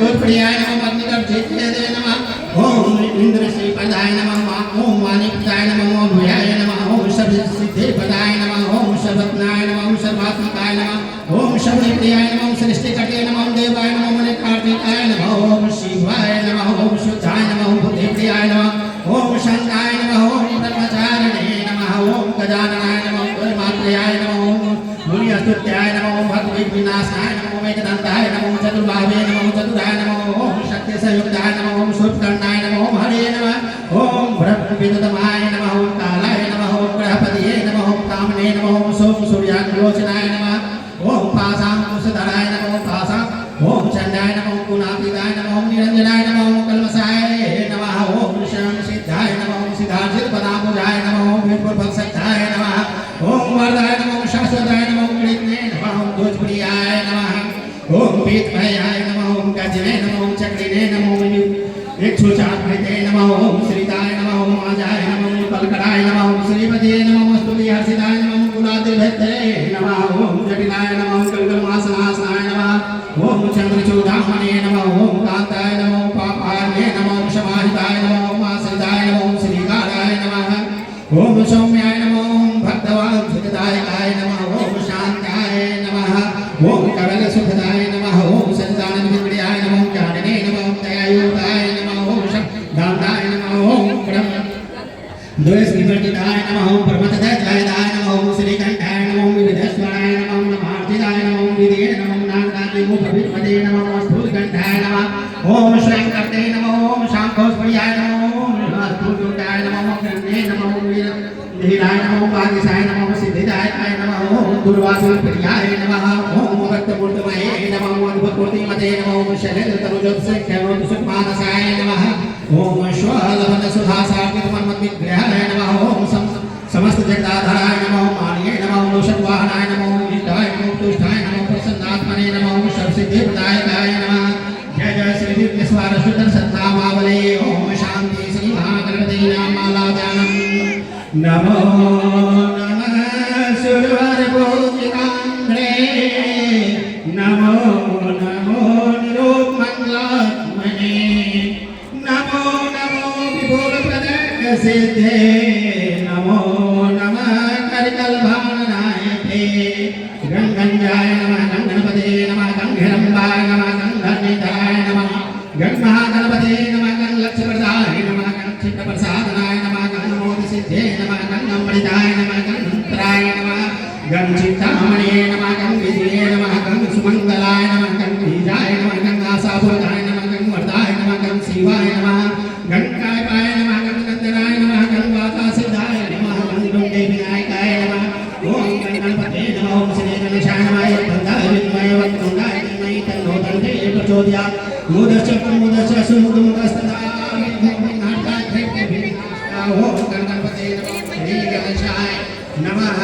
गोप्रियाय नमः अग्निगर्भेत्याय नमः ओम इंद्रश्रीपदाय नमः ओम वाणिपदाय नमः ओम भूयाय नमः ओम सर्वसिद्धिपदाय नमः ओम सर्वज्ञाय नमः ओम सर्वात्मकाय नमः ओम शबरिप्रियाय नमः ओम सृष्टिकटे नमः ओम देवाय नमः ओम कार्तिकाय नमः ओम शिवाय नमः ओम शुद्धाय नमः ओम बुद्धिप्रियाय नमः ओम शांताय नमः ओम ब्रह्मचारिणे नमः ओम गजाननाय नमः ओम गुरुमात्रयाय नमः ओम मुनिस्तुत्याय नमः ओम भक्तविनाशाय नमः ओम एकदंताय नमः ओम चतुर्बाहुवे नमः ओम चतुराय नमः ओम शक्तिसंयुक्ताय नमः ओम सूर्यकर्णाय नमः ओम हरे नमः ओम ब्रह्मविदुतमाय नमः ओम कालाय नमः ओम ग्रहपतये नमः ओम कामने नमः ओम सोम सूर्याग्निलोचनाय नमः ओम पाशांकुशधराय नमः ओम पाशां ओम चंडाय नमः ओम गुणातीताय नमः ओम निरंजनाय नमः ओम कल्मषाय नमः ओम सिद्धाय नमः ओम सिद्धार्थिपदाम्बुजाय नमः ओम वीरभक्षाय नमः ओम वरदाय नमः ओम शाश्वताय नमः ओम कृष्णे नमः ओम भोजप्रियाय नमः ओम पीतभयाय नमः ओम गजने नमः ओम चक्रिणे नमः ओम इक्षुचाकृते नमः ओम श्रीताय नमः ओम आजाय नमः ओम पलकराय नमः ओम श्रीपतिये नमः ओम स्तुतिहर्षिताय नमः ओम कुलातिभक्ते नमः ओम जटिलाय नमः ओम कल्कलमासनासनाय नमः ओम चंद्रचूडामणे नमः ओम कांताय नमः ओम पापाय नमः ओम समाहिताय नमः ओम आश्रिताय नमः ओम श्रीकाराय नमः ओम सौम्याय नमः ओम भक्तवांसुखदायकाय नमः ओम शांताय नमः ओम कवलसुखदाय नमः ओम सच्चिदानंदविग्रहाय नमः ओम ज्ञानिने नमः ओम दयायुक्ताय नमः ओम दाताय नमः ओम ब्रह्म द्वैस्विवर्जिताय नमः ओम परमतदाय नमः ओम श्रीकंठाय नमः ओम विविधस्वराय नमः ओम नमार्तिदाय नमः ओम विदये नमः ओम नागराजे भविष्मदे नमः ओम स्थूलकंठाय नमः ओम श्रैंकर्ते नमः ओम शांखोस्पर्याय नमः ओम स्थूलकंठाय नमः ओम कृष्णे नमः ओम वीरधीराय नमः ओम वागीशाय नमः ओम सिद्धिदायकाय नमः ओम दुर्वासुप्रियाय नमः ओम भक्तमूर्तमये नमः ओम अद्भुतमूर्तिमते नमः ओम शैलेन्द्रतनुजोत्सख्यमानसाय नमः ओम श्वलवनसुधासार्गितमन्मद्विग्रहाय नमः ओम समस्त जगदाधाराय नमः ओम मानिये नमः ओम लोषद्वाहनाय नमः ओम इष्टाय नमः ओम तुष्टाय नमः ओम प्रसन्नात्मने नमः ओम सर्वसिद्धिप्रदायकाय नमः जय जय श्री दिव्यस्वर सुदर्शन सत्नामावले ओम शांति श्री महागणपति नामालादानं नमो नमः सुरवरपूजितांग्रे नमो नमो निरुपमंगलात्मने नमो नमो विभुरप्रदसिद्धे नमो नमः करिकल्भाननायते गंगंजाय नमः गंगणपते नमः गंगहिरंबाय नमः गंगनिधाय नमः गंगमहागणपते नमः गंगलक्ष्मीप्रदाय नमः गंगचित्तप्रसादनाय नमः गंगमोदसिद्धे नमः गंगमृताय नमः गंगंतराय नमः गंगचित्तामणे नमः गंगविजये नमः गंगसुमंगलाय नमः गंगबीजाय नमः गंगासापुरदाय नमः गंगवर्धाय नमः गंगशिवाय नमः गंगाकाय नमः गंगनंदनाय नमः गंगवातासिद्धाय नमः गंगदेविनायकाय नमः ओम गणपते नमः ओम श्री गणेशाय नमः यत्तंदाय विद्महे वक्रतुंडाय धीमहि तन्नो दन्ते प्रचोदयात् मुदश्च सुमुदमुदस्तदा ओम गणपते नमः श्री गणेशाय नमः।